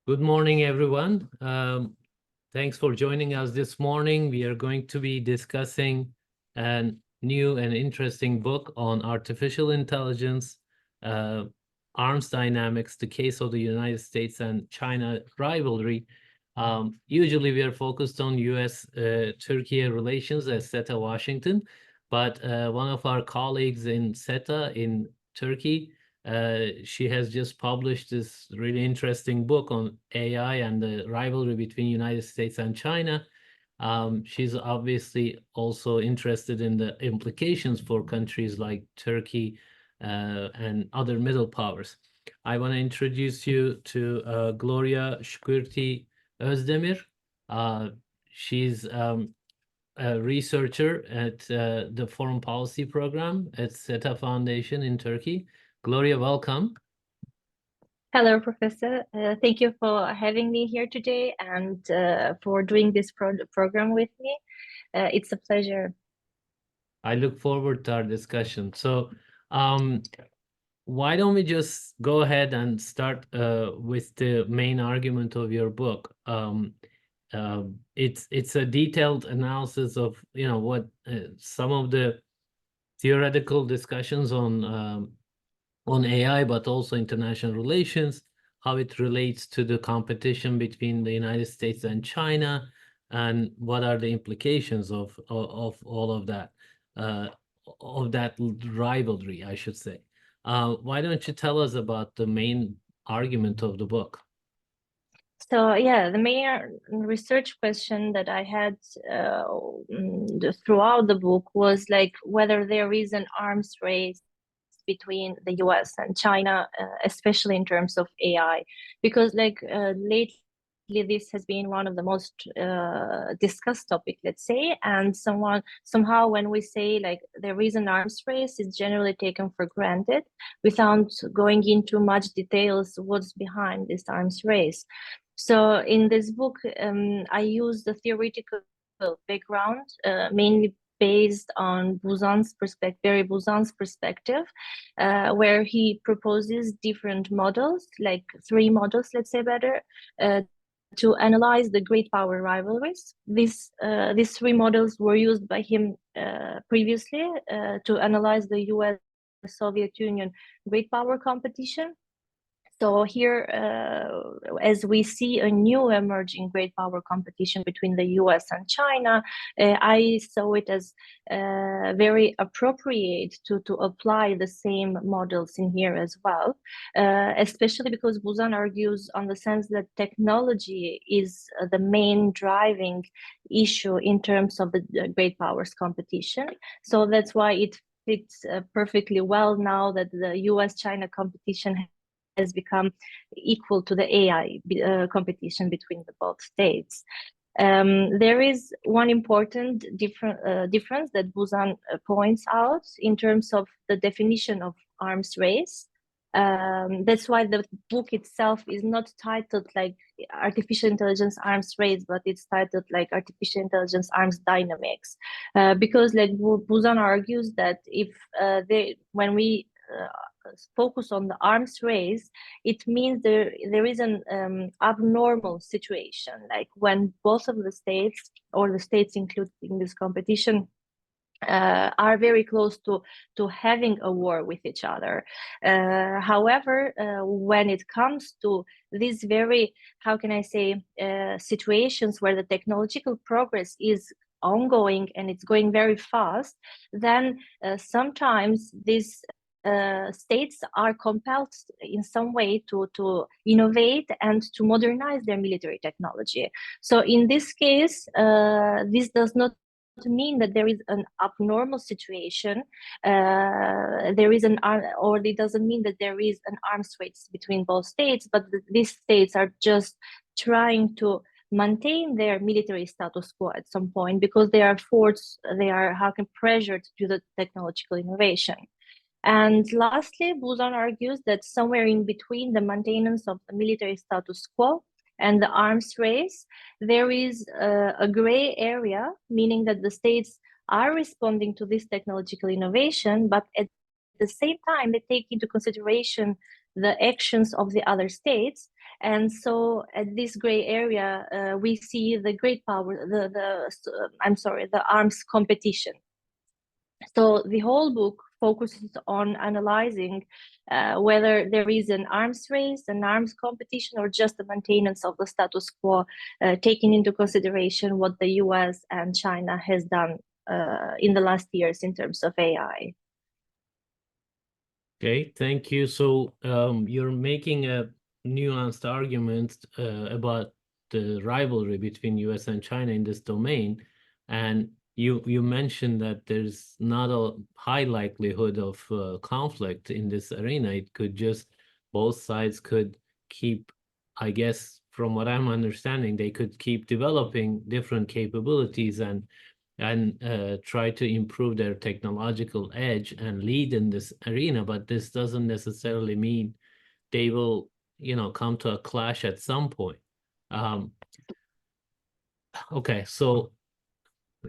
Good morning, everyone. Thanks for joining us this morning. We are going to be discussing a new and interesting book on artificial intelligence, arms dynamics, the case of the United States and China rivalry. Usually we are focused on US-Turkey relations at SETA Washington, but one of our colleagues in SETA in Turkey, she has just published this really interesting book on AI and the rivalry between United States and China. She's obviously also interested in the implications for countries like Turkey and other middle powers. I want to introduce you to Gloria Shkurti Özdemir. She's a researcher at the Foreign Policy Program at SETA Foundation in Turkey. Gloria, welcome. Hello, Professor. Thank you for having me here today and for doing this program with me. It's a pleasure. I look forward to our discussion. So why don't we just go ahead and start with the main argument of your book. It's a detailed analysis of what some of the theoretical discussions on AI, but also international relations, how it relates to the competition between the United States and China, and what are the implications of all of that rivalry, I should say. Why don't you tell us about the main argument of the book? So yeah, the main research question that I had throughout the book was like whether there is an arms race between the US and China, especially in terms of AI, because lately this has been one of the most discussed topic, let's say, and somehow when we say like there is an arms race, it's generally taken for granted without going into much details what's behind this arms race. So in this book, I use the theoretical background, mainly based on Buzan's perspective, Barry Buzan's perspective, where he proposes different models, like 3 models, let's say better, to analyze the great power rivalries. These 3 models were used by him previously to analyze the US-Soviet Union great power competition. So here, as we see a new emerging great power competition between the US and China, I saw it as very appropriate to apply the same models in here as well, especially because Buzan argues on the sense that technology is the main driving issue in terms of the great powers competition. So that's why it fits perfectly well now that the US-China competition has become equal to the AI competition between the both states. There is one important difference that Buzan points out in terms of the definition of arms race. That's why the book itself is not titled like artificial intelligence arms race, but it's titled like artificial intelligence arms dynamics, because like Buzan argues that if when we focus on the arms race, it means there is an abnormal situation, like when both of the states or the states included in this competition are very close to having a war with each other. However, when it comes to these very, how can I say, situations where the technological progress is ongoing and it's going very fast, then sometimes these states are compelled in some way to innovate and to modernize their military technology. So in this case, this does not mean that there is an abnormal situation. There is or it doesn't mean that there is an arms race between both states, but these states are just trying to maintain their military status quo at some point because they are forced, they are pressured to do the technological innovation. And lastly, Buzan argues that somewhere in between the maintenance of the military status quo and the arms race, there is a gray area, meaning that the states are responding to this technological innovation, but at the same time, they take into consideration the actions of the other states, And so at this gray area, we see the great power, the arms competition. So the whole book focuses on analyzing whether there is an arms race, an arms competition, or just the maintenance of the status quo, taking into consideration what the US and China has done in the last years in terms of AI. Okay, thank you. So you're making a nuanced argument about the rivalry between US and China in this domain. And you mentioned that there's not a high likelihood of conflict in this arena. It could just, both sides could keep, I guess, from what I'm understanding, they could keep developing different capabilities and try to improve their technological edge and lead in this arena. But this doesn't necessarily mean they will, come to a clash at some point. Okay, so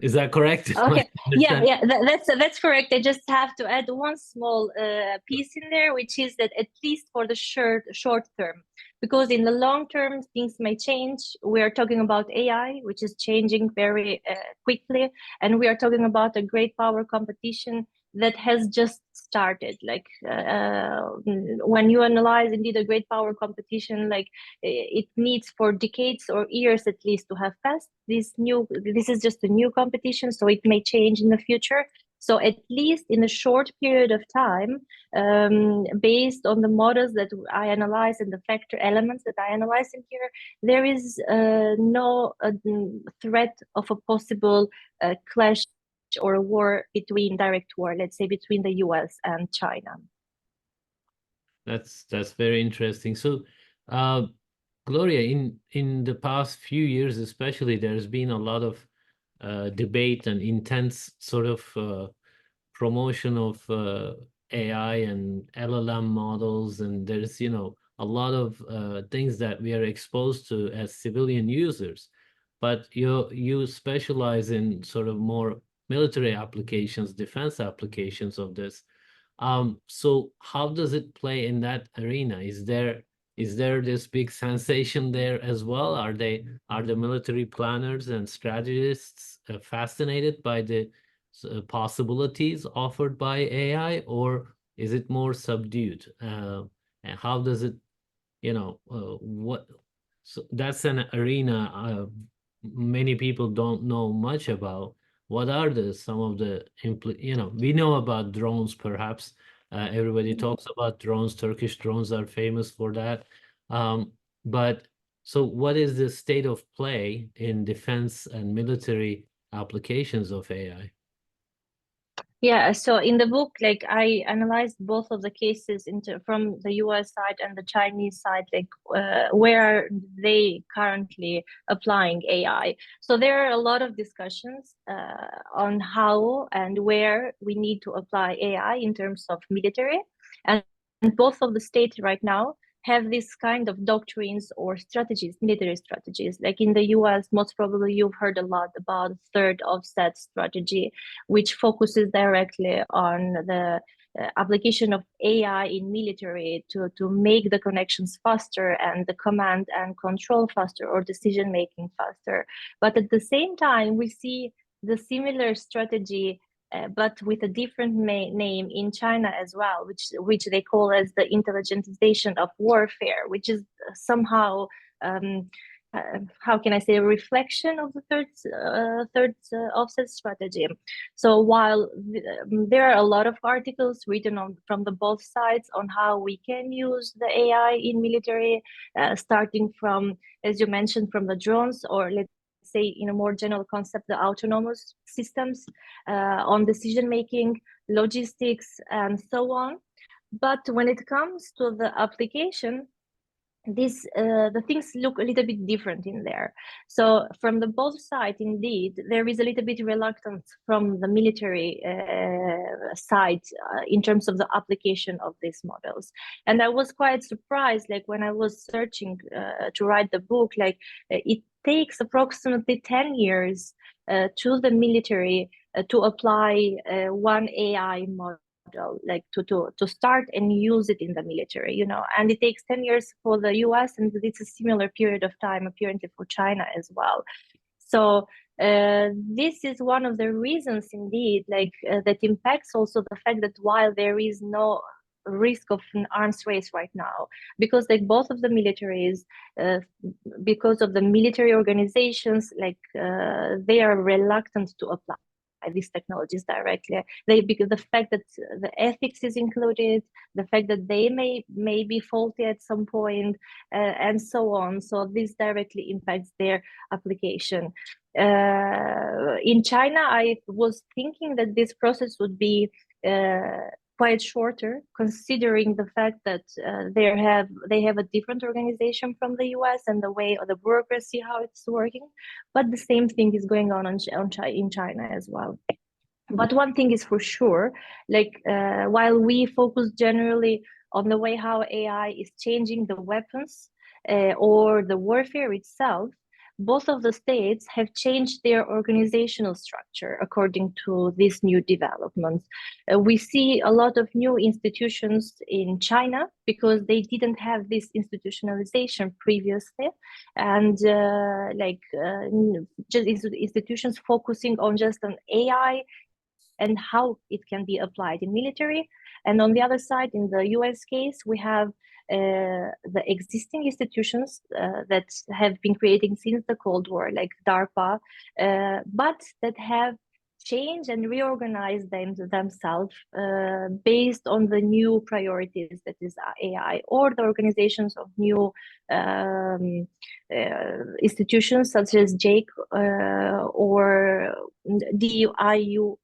is that correct? Okay, yeah, that's correct. I just have to add one small piece in there, which is that at least for the short term, because in the long term things may change. We are talking about AI, which is changing very quickly, and we are talking about a great power competition that has just started. Like when you analyze indeed a great power competition, like it needs for decades or years at least to have passed. This is just a new competition, so it may change in the future. So at least in a short period of time, based on the models that I analyze and the factor elements that I analyze in here, there is no threat of a possible clash or a war between direct war, let's say between the US and China. That's very interesting. So, Gloria, in the past few years, especially, there's been a lot of debate and intense sort of promotion of AI and LLM models, and there's a lot of things that we are exposed to as civilian users. But you specialize in sort of more military applications, defense applications of this. So how does it play in that arena? Is there this big sensation there as well? Are the military planners and strategists fascinated by the possibilities offered by AI, or is it more subdued? And how does it, what? So that's an arena many people don't know much about. What are some of the we know about drones, perhaps. Everybody talks about drones. Turkish drones are famous for that. But so what is the state of play in defense and military applications of AI? Yeah, so in the book, like I analyzed both of the cases from the US side and the Chinese side, like where are they currently applying AI? So there are a lot of discussions on how and where we need to apply AI in terms of military, and both of the states right now have this kind of doctrines or strategies, military strategies. Like in the US, most probably you've heard a lot about third offset strategy, which focuses directly on the application of AI in military to make the connections faster and the command and control faster or decision making faster. But at the same time, we see the similar strategy but with a different name in China as well, which they call as the intelligentization of warfare, which is somehow how can I say, a reflection of the third offset strategy. So while there are a lot of articles written from the both sides on how we can use the AI in military, starting from, as you mentioned, from the drones, or let's say in a more general concept, the autonomous systems on decision making, logistics, and so on. But when it comes to the application, the things look a little bit different in there. So from the both sides, indeed, there is a little bit reluctance from the military side in terms of the application of these models. And I was quite surprised, like when I was searching to write the book, like it takes approximately 10 years to the military to apply one AI model. like to start and use it in the military, you know, and it takes 10 years for the US, and it's a similar period of time apparently for China as well. So this is one of the reasons indeed, like that impacts also the fact that while there is no risk of an arms race right now, because like both of the militaries, because of the military organizations, like they are reluctant to apply these technologies directly. Because the fact that the ethics is included, the fact that they may be faulty at some point, and so on. So this directly impacts their application. In China, I was thinking that this process would be quite shorter, considering the fact that they have a different organization from the US and the way of the bureaucracy, how it's working. But the same thing is going on in China as well. But one thing is for sure, like while we focus generally on the way how AI is changing the weapons or the warfare itself, both of the states have changed their organizational structure according to these new developments. We see a lot of new institutions in China because they didn't have this institutionalization previously, and just institutions focusing on just an AI and how it can be applied in military. And on the other side, in the US case, we have the existing institutions that have been creating since the Cold War, like DARPA, but that have changed and reorganized themselves based on the new priorities that is AI, or the organizations of new institutions such as JAIC or DIU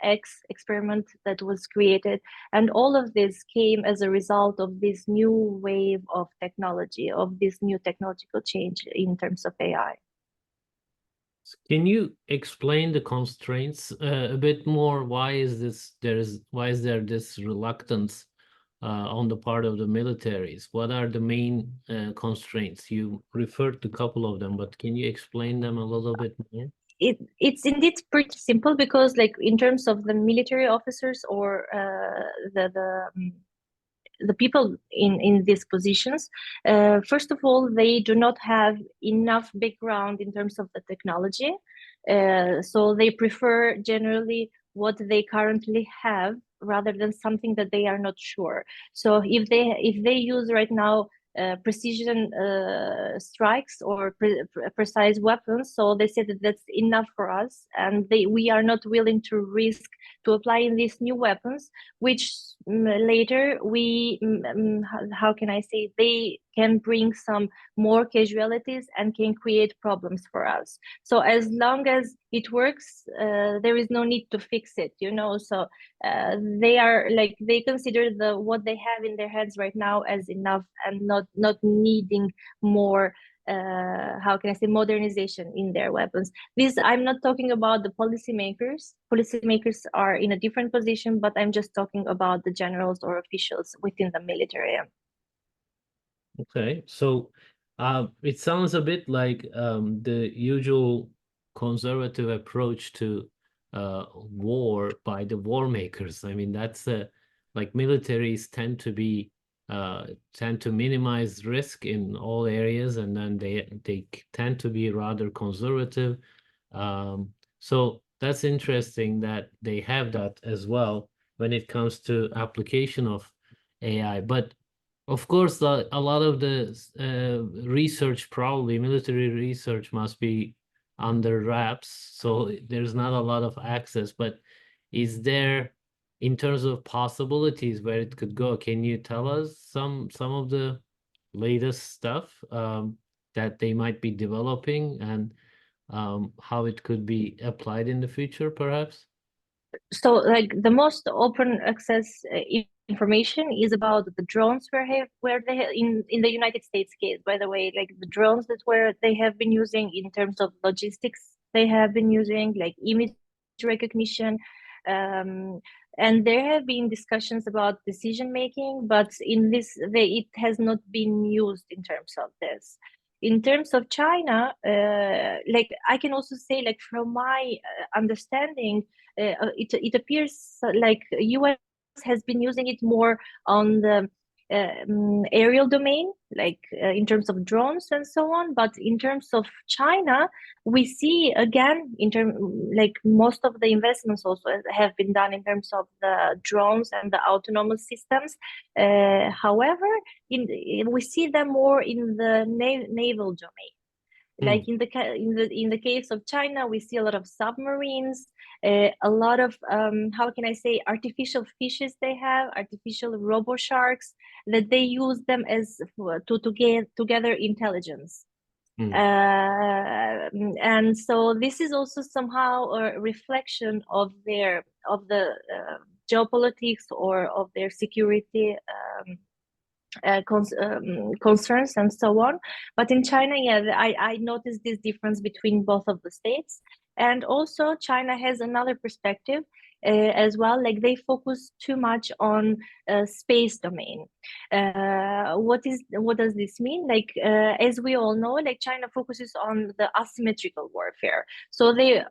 X experiment that was created, and all of this came as a result of this new wave of technology, of this new technological change in terms of AI. Can you explain the constraints a bit more? Why is there this reluctance on the part of the militaries? What are the main constraints? You referred to a couple of them, but can you explain them a little bit more? It's indeed pretty simple, because like in terms of the military officers or the people in these positions, first of all, they do not have enough background in terms of the technology, so they prefer generally what they currently have rather than something that they are not sure. So if they use right now precision strikes or precise weapons, so they say that that's enough for us, and we are not willing to risk to apply in these new weapons, which later how can I say, they can bring some more casualties and can create problems for us. So as long as it works, there is no need to fix it, you know. So they are like, they consider what they have in their hands right now as enough, and not needing more how can I say, modernization in their weapons. This, I'm not talking about the policymakers. Policymakers are in a different position, but I'm just talking about the generals or officials within the military. Okay, so it sounds a bit like the usual conservative approach to war by the war makers. I mean, that's like militaries tend to minimize risk in all areas, and then they tend to be rather conservative. So that's interesting that they have that as well when it comes to application of AI. But of course, a lot of the research, probably military research, must be under wraps, so there's not a lot of access. But is there, in terms of possibilities where it could go, can you tell us some of the latest stuff that they might be developing, and how it could be applied in the future, perhaps? So like the most open access information is about the drones where they have, in the United States case, by the way, like the drones that they have been using in terms of logistics, they have been using like image recognition, and there have been discussions about decision making, but in this it has not been used in terms of this. In terms of China, like I can also say, like from my understanding, it appears like US has been using it more on the aerial domain, like in terms of drones and so on. But in terms of China, we see again, like most of the investments also have been done in terms of the drones and the autonomous systems. However, we see them more in the naval domain. Like in the case of China, we see a lot of submarines, a lot of how can I say, artificial fishes. They have artificial robo sharks that they use them as to gather intelligence. And so this is also somehow a reflection of the geopolitics or of their security concerns and so on. But in China, yeah, I noticed this difference between both of the states. And also China has another perspective as well. Like they focus too much on space domain. What does this mean? Like as we all know, like China focuses on the asymmetrical warfare. So they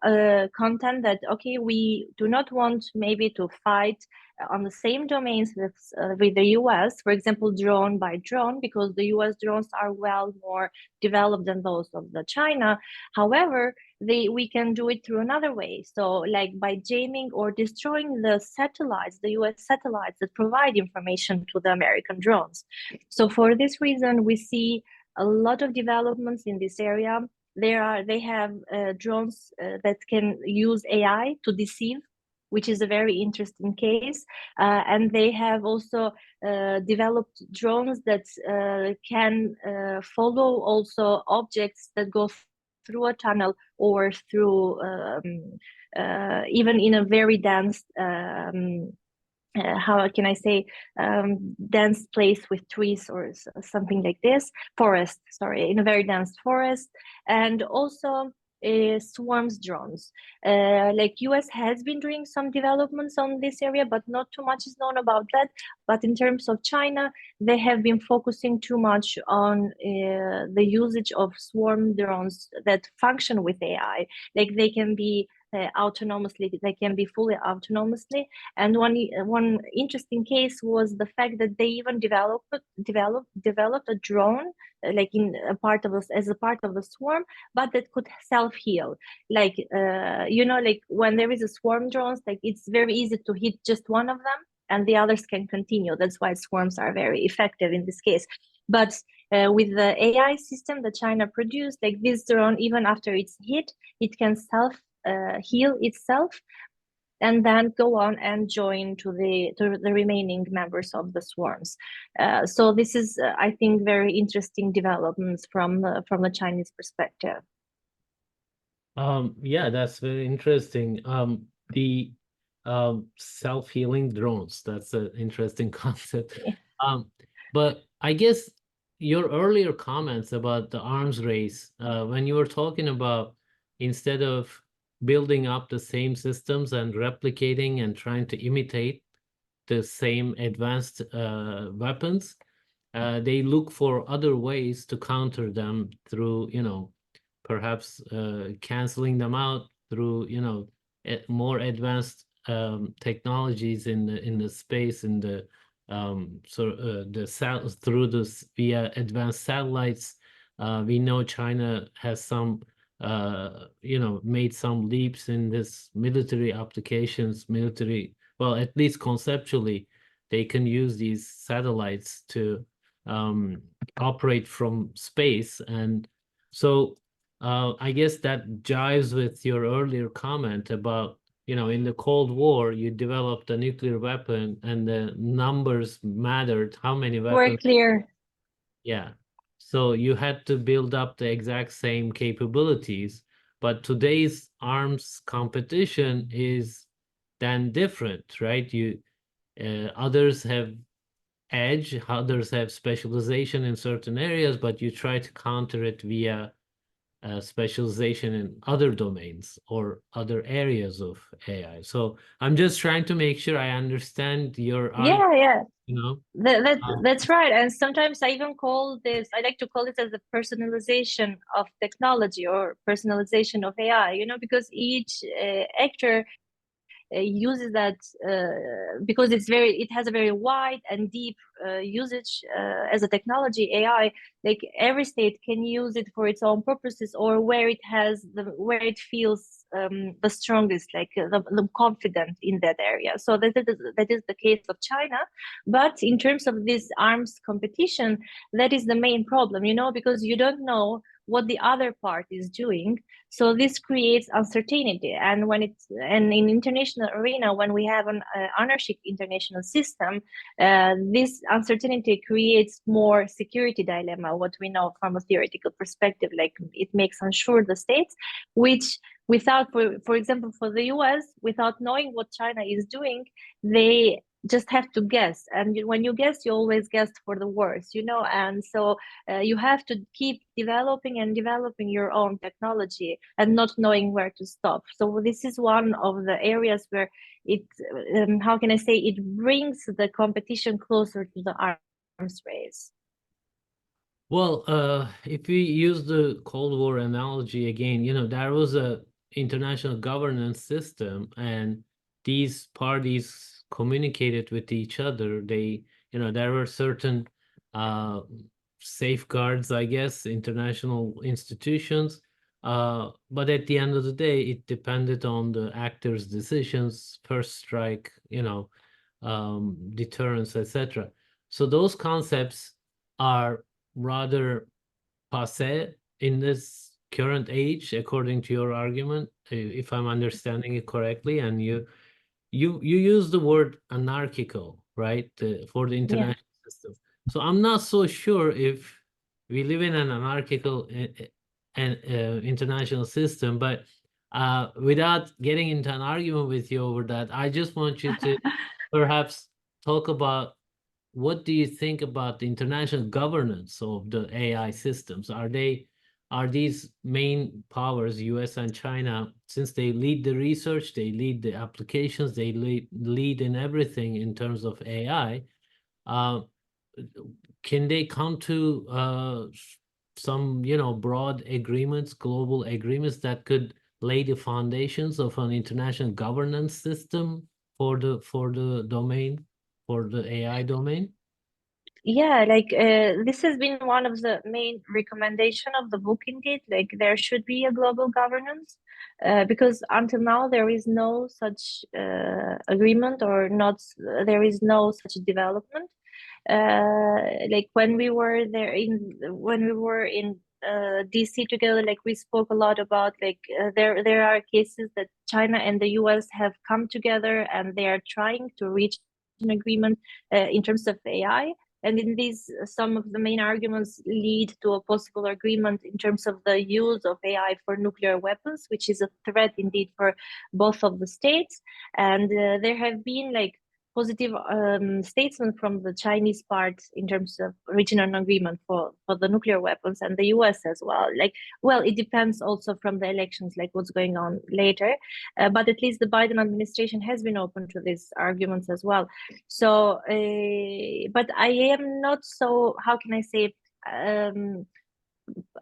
contend that, okay, we do not want maybe to fight on the same domains with the US, for example, drone by drone, because the US drones are well more developed than those of the China. However, we can do it through another way. So like by jamming or destroying the satellites, the US satellites that provide information to the American drones. So for this reason, we see a lot of developments in this area. They have drones that can use AI to deceive, which is a very interesting case. And they have also developed drones that can follow also objects that go through a tunnel or through even in a very dense how can I say, dense place with trees or something like this, forest, sorry, in a very dense forest. And also swarms drones. Like US has been doing some developments on this area, but not too much is known about that. But in terms of China, they have been focusing too much on the usage of swarm drones that function with AI. Like they can be autonomously, they can be fully autonomously. And one interesting case was the fact that they even developed a drone, like in a part of as a part of the swarm, but that could self-heal. Like like when there is a swarm drones, like it's very easy to hit just one of them and the others can continue. That's why swarms are very effective in this case. But with the AI system that China produced, like this drone, even after it's hit, it can heal itself and then go on and join to the remaining members of the swarms. So this is, I think, very interesting developments from the Chinese perspective. Yeah, that's very interesting. The self-healing drones, that's an interesting concept. Yeah. But I guess your earlier comments about the arms race, when you were talking about instead of building up the same systems and replicating and trying to imitate the same advanced weapons, they look for other ways to counter them through, perhaps canceling them out through, more advanced technologies in the space, in the through this via advanced satellites. We know China has some made some leaps in this military applications, well, at least conceptually, they can use these satellites to operate from space. And so I guess that jives with your earlier comment about, in the Cold War, you developed a nuclear weapon and the numbers mattered, how many Very weapons. clear. Yeah. So you had to build up the exact same capabilities. But today's arms competition is then different, right? Others have edge, others have specialization in certain areas, but you try to counter it via specialization in other domains or other areas of AI. So I'm just trying to make sure I understand your argument, Yeah. you know. That's right. And sometimes I even call this, I like to call it as the personalization of technology or personalization of AI, because each actor uses that because it has a very wide and deep usage as a technology, AI. Like every state can use it for its own purposes, or where it feels the strongest, like the confident in that area. So that is the case of China. But in terms of this arms competition, that is the main problem, because you don't know what the other part is doing. So this creates uncertainty. And in international arena, when we have an ownership international system, this uncertainty creates more security dilemma, what we know from a theoretical perspective. Like it makes unsure the states, which without, for example, for the US, without knowing what China is doing, they just have to guess. And when you guess, you always guess for the worst, and so you have to keep developing and developing your own technology and not knowing where to stop. So this is one of the areas where it, how can I say, it brings the competition closer to the arms race. Well, if we use the Cold War analogy again, there was a international governance system, and these parties communicated with each other. There were certain safeguards, I guess, international institutions. But at the end of the day, it depended on the actors' decisions, first strike, deterrence, etc. So those concepts are rather passé in this current age, according to your argument, if I'm understanding it correctly. And you use the word anarchical, right, for the international system. So I'm not so sure if we live in an anarchical international system, but without getting into an argument with you over that, I just want you to perhaps talk about what do you think about the international governance of the AI systems? Are these main powers, US and China, since they lead the research, they lead the applications, they lead in everything in terms of AI, can they come to some, broad agreements, global agreements that could lay the foundations of an international governance system for the domain, for the AI domain? Yeah, like this has been one of the main recommendation of the book indeed. Like there should be a global governance, because until now there is no such agreement, or not, there is no such development. Like when we were in DC together, like we spoke a lot about, like there are cases that China and the US have come together and they are trying to reach an agreement in terms of AI. And in these, some of the main arguments lead to a possible agreement in terms of the use of AI for nuclear weapons, which is a threat indeed for both of the states. And there have been like positive statement from the Chinese part in terms of reaching an agreement for the nuclear weapons, and the US as well. Like, well, it depends also from the elections, like what's going on later. But at least the Biden administration has been open to these arguments as well. So, but I am not so, how can I say,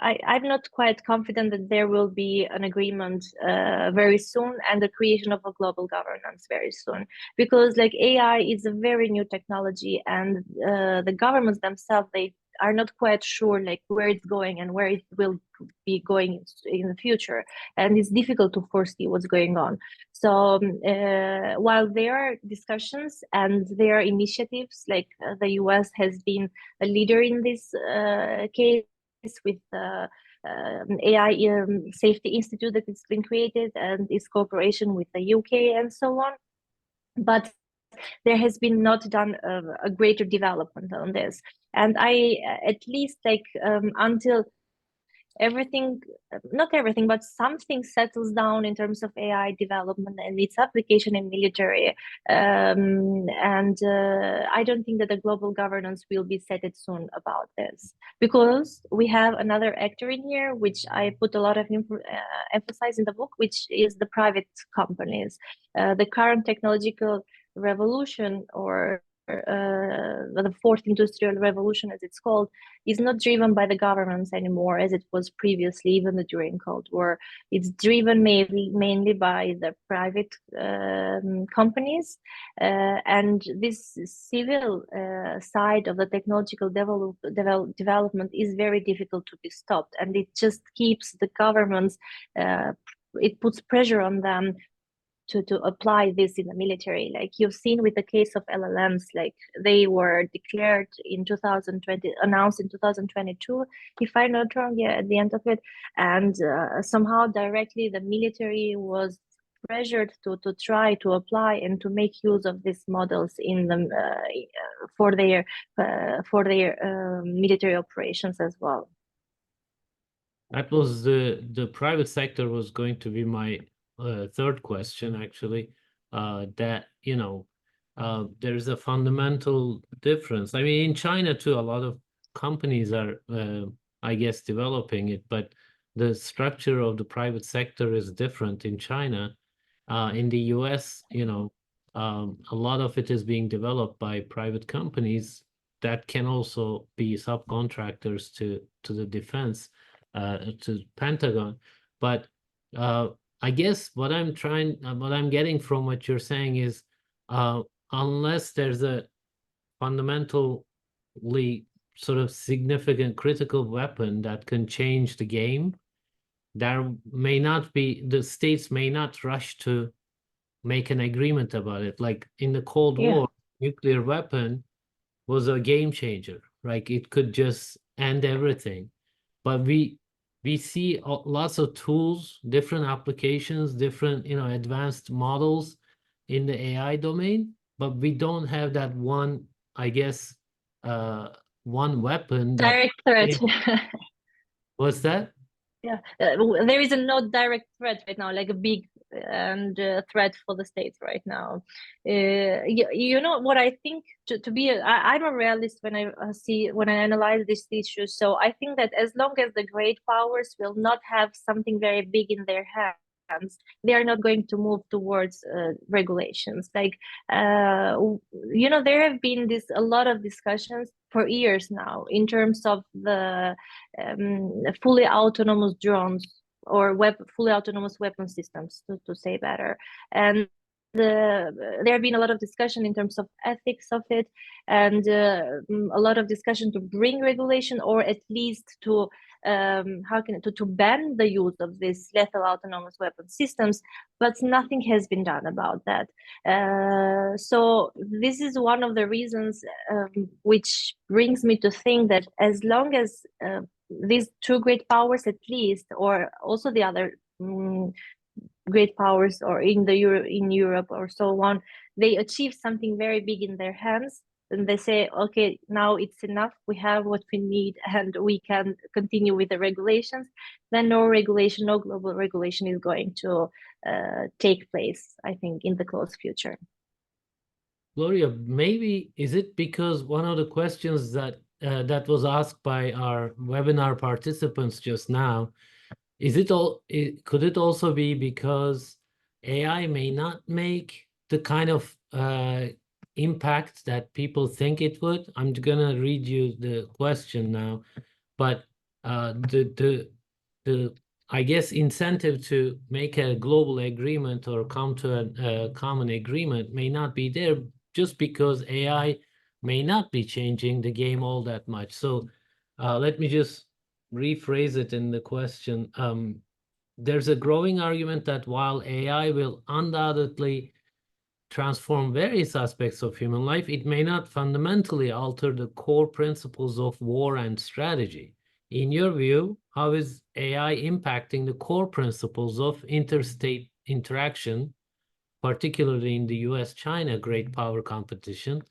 I'm not quite confident that there will be an agreement very soon, and the creation of a global governance very soon, because like AI is a very new technology, and the governments themselves, they are not quite sure like where it's going and where it will be going in the future, and it's difficult to foresee what's going on. So while there are discussions and there are initiatives, like the US has been a leader in this case with the AI Safety Institute that has been created, and its cooperation with the UK and so on. But there has been not done a greater development on this. And I, at least like until everything, not everything, but something settles down in terms of AI development and its application in military. And I don't think that the global governance will be set it soon about this, because we have another actor in here, which I put a lot of emphasis in the book, which is the private companies. The current technological revolution, or the fourth industrial revolution, as it's called, is not driven by the governments anymore, as it was previously, even during Cold War. It's driven mainly by the private companies, and this civil side of the technological development is very difficult to be stopped, and it just keeps the governments. It puts pressure on them to apply this in the military. Like you've seen with the case of LLMs, like they were declared in 2020, announced in 2022, if I'm not wrong, yeah, at the end of it. And somehow directly the military was pressured to try to apply and to make use of these models in the for their military operations as well. That was the private sector was going to be my third question, actually. That, you know, there's a fundamental difference. I mean, in China too, a lot of companies are, I guess, developing it, but the structure of the private sector is different in China. In the US, you know, a lot of it is being developed by private companies that can also be subcontractors to the defense, to Pentagon. But I guess what I'm getting from what you're saying is, unless there's a fundamentally sort of significant critical weapon that can change the game, there may not be, the states may not rush to make an agreement about it. Like in the Cold War, nuclear weapon was a game changer. Like it could just end everything. But we see lots of tools, different applications, different, you know, advanced models in the AI domain, but we don't have that one, I guess, one weapon that direct threat. What's that? Yeah, there is no direct threat right now, like a big and threat for the states right now. You know what I think, to be I'm a realist when I analyze these issues. So I think that as long as the great powers will not have something very big in their hands, they are not going to move towards regulations. Like you know, there have been a lot of discussions for years now in terms of the fully autonomous drones or fully autonomous weapon systems, to say better. And there have been a lot of discussion in terms of ethics of it, and a lot of discussion to bring regulation, or at least to to ban the use of these lethal autonomous weapon systems, but nothing has been done about that. So this is one of the reasons which brings me to think that as long as these two great powers, at least, or also the other great powers, or in Europe or so on, they achieve something very big in their hands, and they say, okay, now it's enough, we have what we need, and we can continue with the regulations, then no global regulation is going to take place, I think, in the close future. Gloria, maybe is it because one of the questions that that was asked by our webinar participants just now, could it also be because AI may not make the kind of impact that people think it would? I'm gonna read you the question now, but the I guess incentive to make a global agreement or come to a common agreement may not be there, just because AI may not be changing the game all that much. So let me just rephrase it in the question. There's a growing argument that while AI will undoubtedly transform various aspects of human life, it may not fundamentally alter the core principles of war and strategy. In your view, how is AI impacting the core principles of interstate interaction, particularly in the US-China great power competition?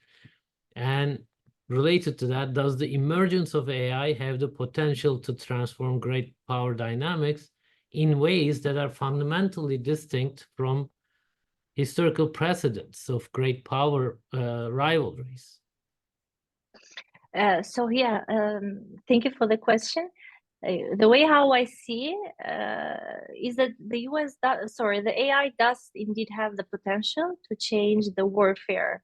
And related to that, does the emergence of AI have the potential to transform great power dynamics in ways that are fundamentally distinct from historical precedents of great power rivalries? So yeah, thank you for the question. The way how I see is that the AI does indeed have the potential to change the warfare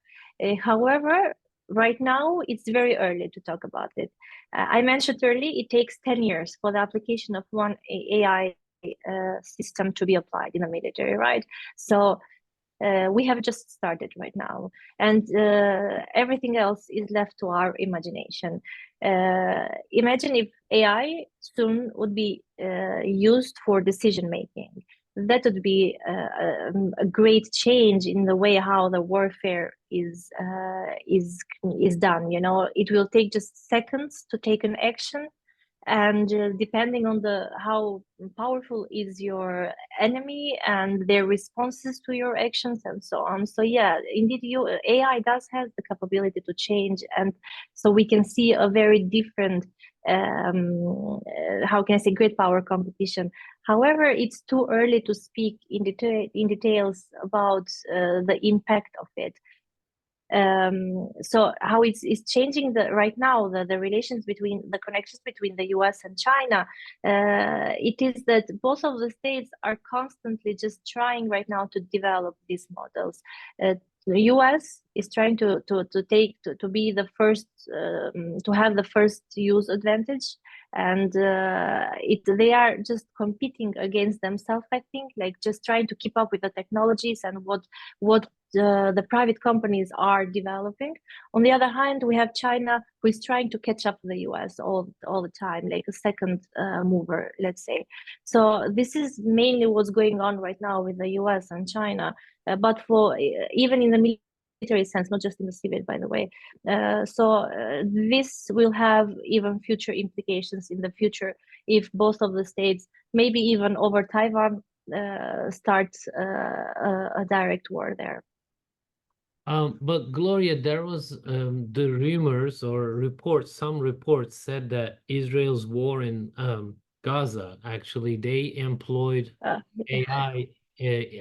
However, right now it's very early to talk about it. I mentioned earlier it takes 10 years for the application of one AI system to be applied in the military, right? So we have just started right now, and everything else is left to our imagination. Imagine if AI soon would be used for decision making. That would be a great change in the way how the warfare is done. You know, it will take just seconds to take an action, and depending on the how powerful is your enemy and their responses to your actions and so on. So yeah, indeed, AI does have the capability to change, and so we can see a very different how can I say, great power competition. However, it's too early to speak in details about the impact of it. So how it's changing right now, the relations between the connections between the US and China, it is that both of the states are constantly just trying right now to develop these models. The US is trying to be the first, to have the first use advantage, and they are just competing against themselves, I think, like just trying to keep up with the technologies and what the private companies are developing. On the other hand, we have China, who is trying to catch up to the US all the time, like a second mover, let's say. So this is mainly what's going on right now with the US and China, but for even in the military sense, not just in the civil, by the way. This will have even future implications in the future if both of the states, maybe even over Taiwan, start a direct war there. But Gloria, there was the rumors or reports, some reports said that Israel's war in Gaza, actually, they employed AI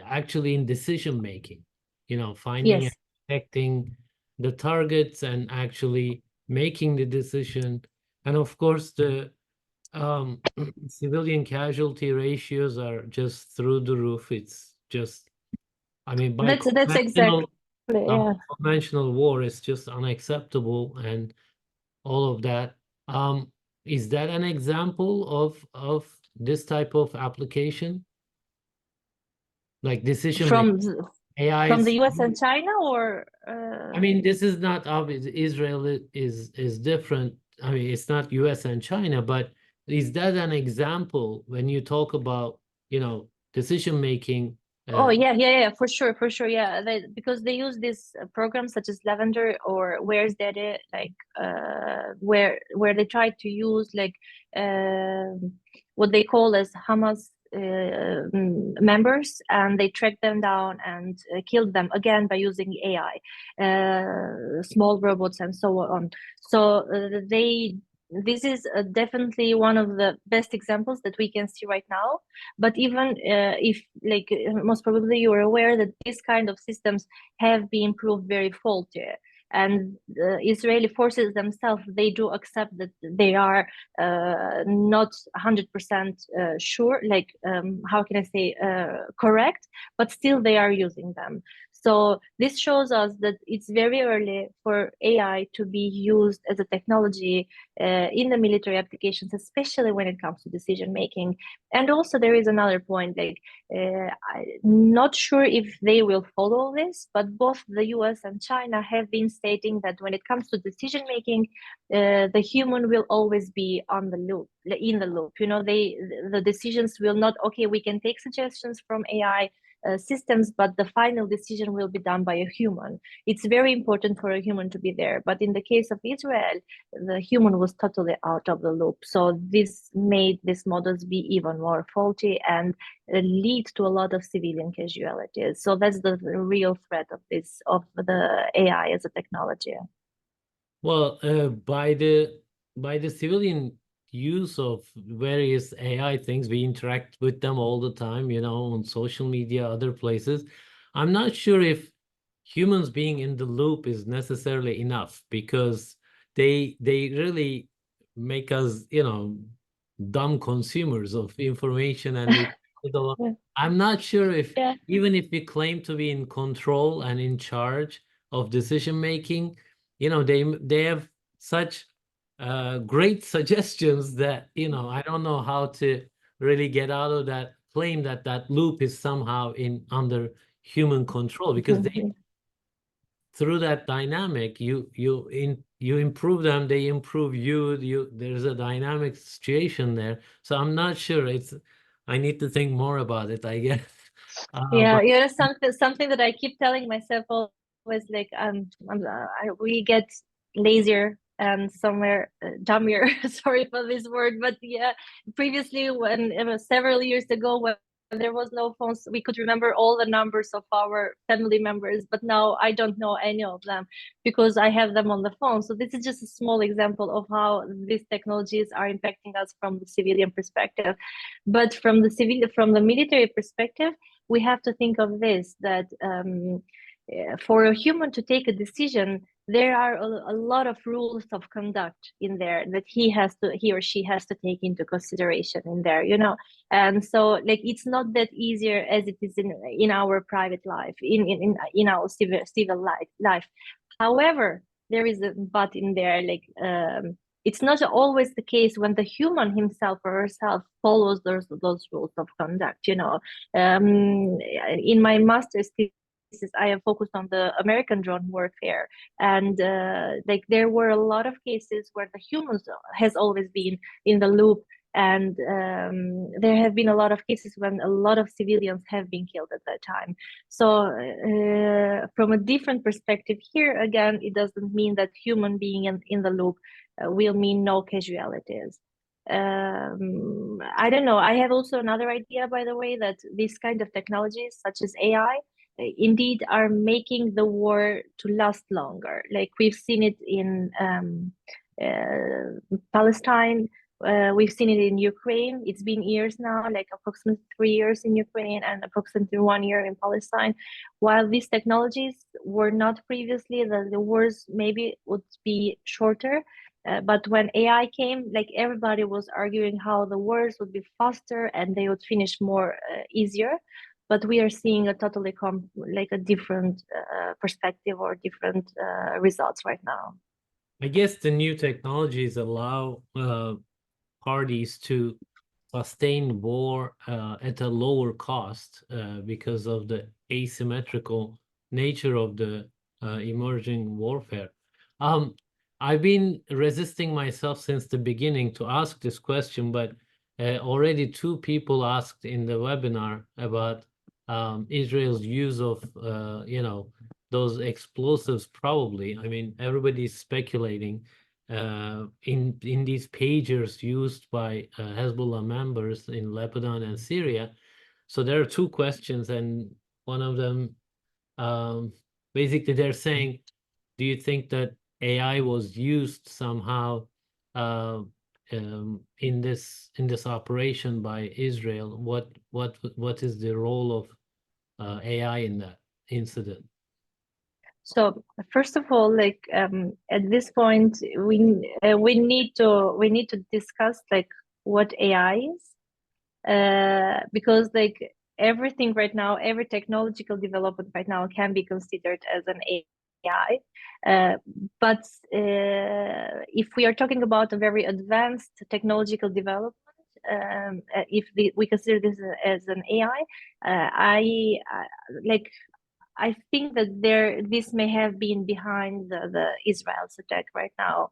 actually in decision making, you know, finding and Yes. detecting the targets and actually making the decision. And of course, the civilian casualty ratios are just through the roof. It's just, I mean, by That's exactly, yeah. conventional war is just unacceptable and all of that. Is that an example of this type of application? Like decision making From from the AIs? US and China, or I mean, this is not obvious. Israel is different. I mean, it's not US and China, but is that an example when you talk about, you know, decision making? oh yeah, for sure, yeah. Because they use these programs such as Lavender or Where's Data, like where they try to use like what they call as Hamas members, and they track them down and kill them again by using AI, small robots and so on. So this is definitely one of the best examples that we can see right now. But even if, like, most probably you are aware that these kind of systems have been proved very faulty, and the Israeli forces themselves, they do accept that they are not 100% sure, like how can I say, correct, but still they are using them. So this shows us that it's very early for AI to be used as a technology in the military applications, especially when it comes to decision making. And also there is another point, like I'm not sure if they will follow this, but both the US and China have been stating that when it comes to decision making, the human will always be on the loop, in the loop. You know, the decisions will not, okay, we can take suggestions from AI systems, but the final decision will be done by a human. It's very important for a human to be there. But in the case of Israel, the human was totally out of the loop. So this made these models be even more faulty and lead to a lot of civilian casualties. So that's the real threat of the AI as a technology. Well, by the civilian use of various AI things, we interact with them all the time, you know, on social media, other places. I'm not sure if humans being in the loop is necessarily enough, because they really make us, you know, dumb consumers of information, and we I'm not sure if Yeah. even if we claim to be in control and in charge, of decision making. You know, they have such great suggestions that, you know, I don't know how to really get out of that claim that that loop is somehow in under human control, because they, through that dynamic, you improve them, they improve you, there's a dynamic situation there. So I'm not sure, it's, I need to think more about it, I guess. Yeah, But you know, something that I keep telling myself always, like, we get lazier and somewhere dumber. Sorry for this word, but yeah, previously, when it was several years ago, when there was no phones, we could remember all the numbers of our family members, but now I don't know any of them because I have them on the phone. So this is just a small example of how these technologies are impacting us from the civilian perspective. But from the military perspective, we have to think of this, that for a human to take a decision, there are a lot of rules of conduct in there that he or she has to take into consideration in there, you know. And so, like, it's not that easier as it is in our private life, in our civil life. However, there is a but in there, like, it's not always the case when the human himself or herself follows those rules of conduct, you know. In my master's thesis, I have focused on the American drone warfare, and like, there were a lot of cases where the humans has always been in the loop, and there have been a lot of cases when a lot of civilians have been killed at that time. So from a different perspective here, again, it doesn't mean that human being in the loop will mean no casualties. I don't know. I have also another idea, by the way, that these kind of technologies, such as AI, indeed are making the war to last longer. Like, we've seen it in Palestine. We've seen it in Ukraine. It's been years now, like approximately 3 years in Ukraine and approximately 1 year in Palestine. While these technologies were not previously, the wars maybe would be shorter. But when AI came, like, everybody was arguing how the wars would be faster and they would finish more easier. But we are seeing a totally like a different perspective or different results right now. I guess the new technologies allow parties to sustain war at a lower cost because of the asymmetrical nature of the emerging warfare. I've been resisting myself since the beginning to ask this question, but already two people asked in the webinar about Israel's use of, you know, those explosives. Probably, I mean, everybody's speculating in these pagers used by Hezbollah members in Lebanon and Syria. So there are two questions, and one of them, basically they're saying, do you think that AI was used somehow in this operation by Israel? What is the role of AI in that incident? So first of all, like, at this point, we need to discuss, like, what AI is, because, like, everything right now, every technological development right now can be considered as an AI. But if we are talking about a very advanced technological development, if we consider this as an AI, like, I think that this may have been behind the Israel's attack right now,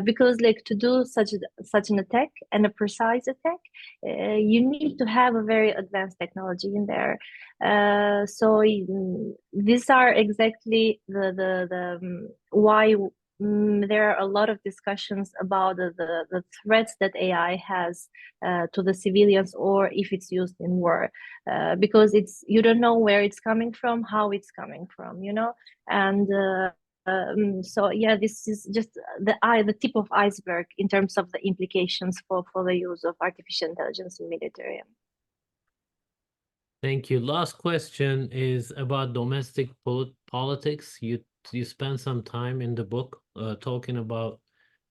because, like, to do such an attack and a precise attack, you need to have a very advanced technology in there. These are exactly the why there are a lot of discussions about the threats that AI has to the civilians, or if it's used in war. Because you don't know where it's coming from, how it's coming from, you know. And so yeah, this is just the tip of iceberg in terms of the implications for the use of artificial intelligence in military. Thank you. Last question is about domestic politics. You spend some time in the book talking about,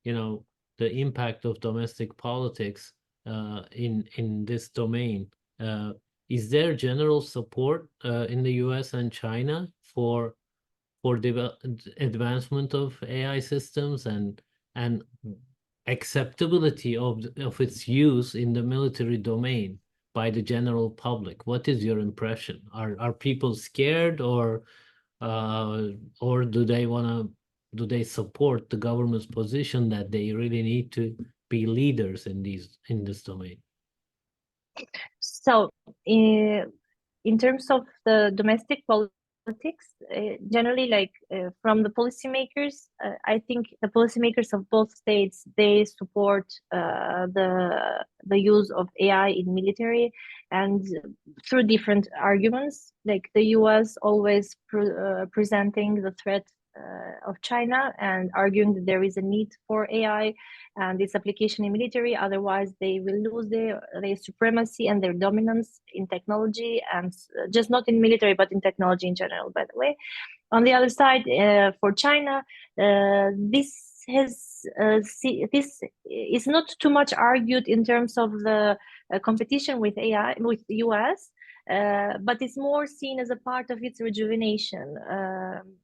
you know, the impact of domestic politics in this domain. Is there general support in the US and China for for the advancement of AI systems and acceptability of its use in the military domain by the general public. What is your impression? Are people scared, or do they support the government's position that they really need to be leaders in this domain? So, in terms of the domestic politics, generally, from the policymakers, I think the policymakers of both states, they support the use of AI in military, and through different arguments. Like the U.S. always presenting the threat of China and arguing that there is a need for AI and its application in military. Otherwise, they will lose their supremacy and their dominance in technology, and just not in military, but in technology in general, by the way. On the other side, for China, this is not too much argued in terms of the competition with AI with the US, but it's more seen as a part of its rejuvenation.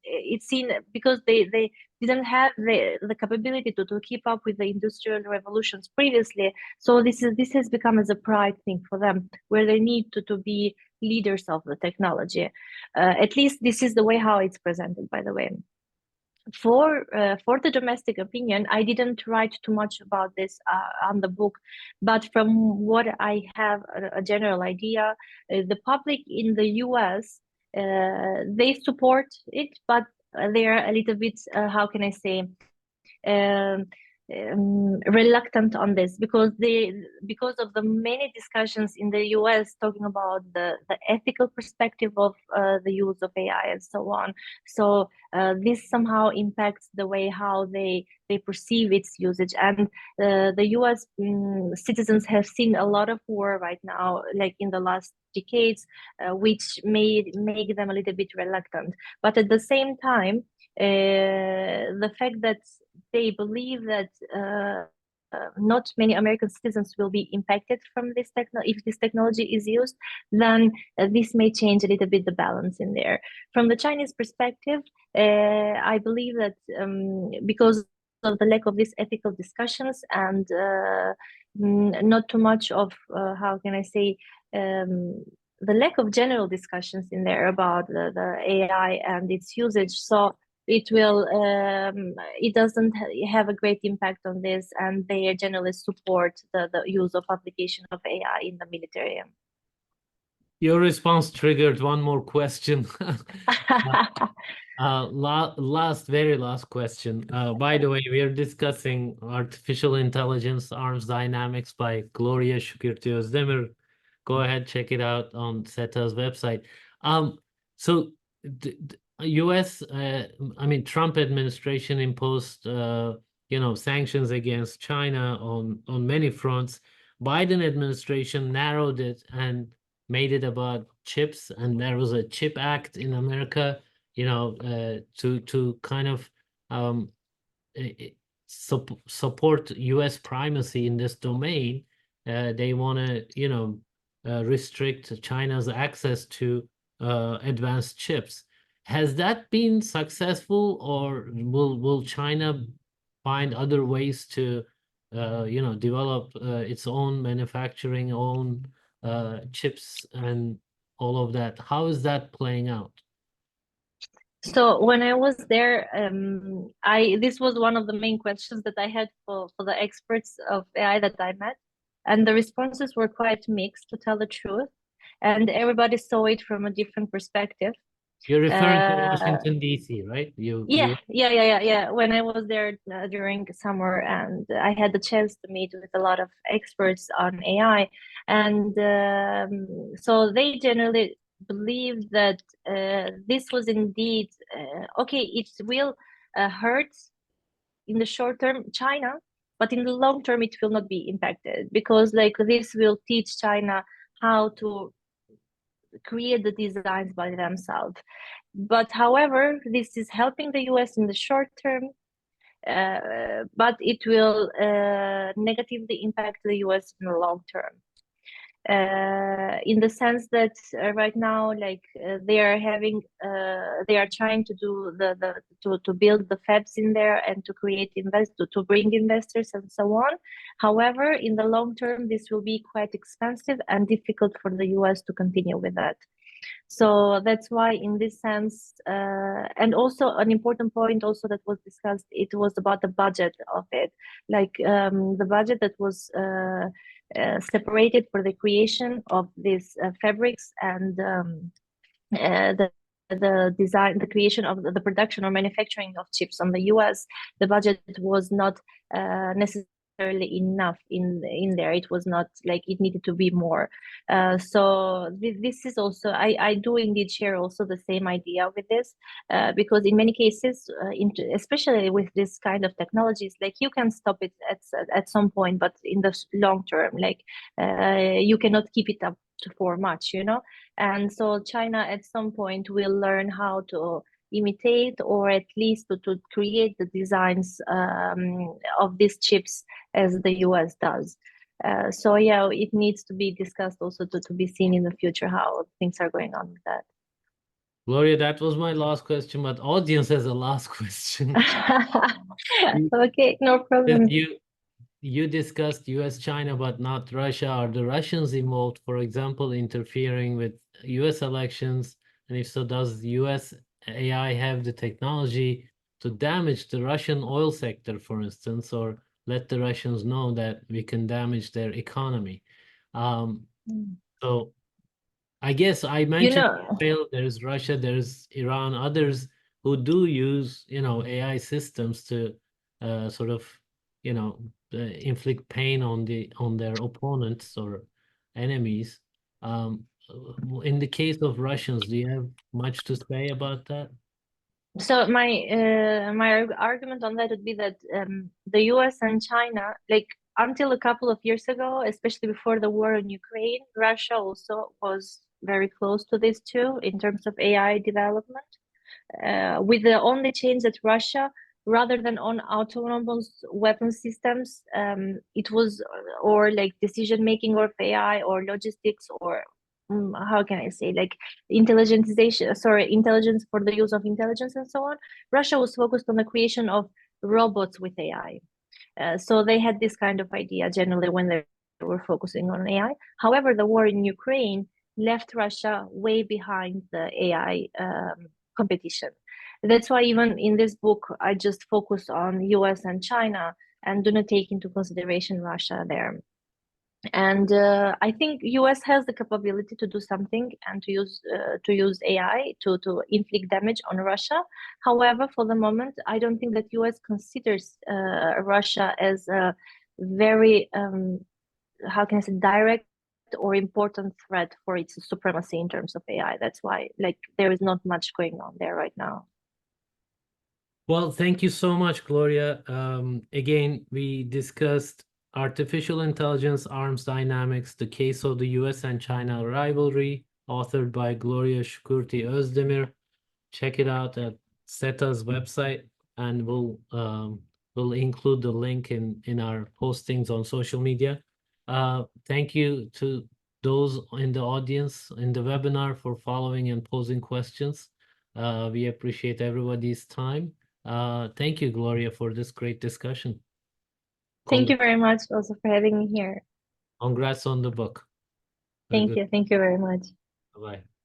It's seen because they didn't have the capability to keep up with the industrial revolutions previously. So this has become as a pride thing for them, where they need to be leaders of the technology. At least this is the way how it's presented, by the way. For the domestic opinion, I didn't write too much about this on the book, but from what I have a general idea, the public in the US, they support it, but they're a little bit, how can I say, um, reluctant on this, because of the many discussions in the US talking about the ethical perspective of the use of AI and so on. So this somehow impacts the way how they perceive its usage. And the US citizens have seen a lot of war right now, like in the last decades, which make them a little bit reluctant. But at the same time, the fact that they believe that not many American citizens will be impacted from this if this technology is used, then this may change a little bit the balance in there. From the Chinese perspective, I believe that because of the lack of these ethical discussions and not too much of, how can I say, the lack of general discussions in there about the AI and its usage. So it doesn't have a great impact on this, and they generally support the use of application of AI in the military. Your response triggered one more question. Very last question. By the way, we are discussing Artificial Intelligence Arms Dynamics by Gloria Shkurti Özdemir. Go ahead, check it out on SETA's website. So the US, Trump administration imposed, sanctions against China on many fronts. Biden administration narrowed it and made it about chips, and there was a Chip Act in America, to kind of support US primacy in this domain. They want to, restrict China's access to advanced chips. Has that been successful, or will China find other ways to, develop its own manufacturing, own chips and all of that? How is that playing out? So when I was there, this was one of the main questions that I had for the experts of AI that I met, and the responses were quite mixed, to tell the truth, and everybody saw it from a different perspective. You're referring to Washington, D.C., right? Yeah. When I was there during summer, and I had the chance to meet with a lot of experts on AI, and so they generally believe that this was indeed okay. It will hurt in the short term China, but in the long term it will not be impacted, because like this will teach China how to create the designs by themselves. But however, this is helping the US in the short term, but it will negatively impact the US in the long term. in the sense that right now, like they are having, they are trying to do to build the fabs in there and to create to bring investors and so on. However, in the long term, this will be quite expensive and difficult for the US to continue with that. So that's why in this sense, and also an important point also that was discussed, it was about the budget of it, like the budget that was separated for the creation of these fabrics and the design, the creation of the production or manufacturing of chips on the US, the budget was not necessarily enough in there. It was not like it needed to be more. So this is also, I do indeed share also the same idea with this, because in many cases, especially with this kind of technologies, like you can stop it at some point, but in the long term, like you cannot keep it up for much, you know. And so China at some point will learn how to imitate or at least to create the designs of these chips as the US does. So yeah, it needs to be discussed also to be seen in the future how things are going on with that. Gloria, that was my last question, but audience has a last question. Okay, no problem. You discussed US, China, but not Russia. Are the Russians involved, for example, interfering with US elections? And if so, does US AI have the technology to damage the Russian oil sector, for instance, or let the Russians know that we can damage their economy? So I guess I mentioned Israel, there's Russia, there's Iran, others who do use, AI systems to sort of, inflict pain on their opponents or enemies. In the case of Russians, do you have much to say about that? So my argument on that would be that the US and China, like until a couple of years ago, especially before the war in Ukraine, Russia also was very close to this too in terms of AI development. With the only change that Russia, rather than on autonomous weapon systems, it was or like decision making of AI or logistics or how can I say, like intelligence for the use of intelligence and so on. Russia was focused on the creation of robots with AI. So they had this kind of idea generally when they were focusing on AI. However, the war in Ukraine left Russia way behind the AI competition. That's why even in this book, I just focus on US and China and do not take into consideration Russia there. And I think US has the capability to do something and to use AI to inflict damage on Russia. However, for the moment, I don't think that US considers Russia as a very how can I say, direct or important threat for its supremacy in terms of AI. That's why like there is not much going on there right now. Well, thank you so much, Gloria. Again, we discussed Artificial Intelligence Arms Dynamics, the Case of the U.S. and China Rivalry, authored by Gloria Shkurti Özdemir. Check it out at SETA's website, and we'll include the link in our postings on social media. Thank you to those in the audience in the webinar for following and posing questions. We appreciate everybody's time. Thank you, Gloria, for this great discussion. Thank you very much also for having me here. Congrats on the book. Thank you. Thank you very much. Bye-bye.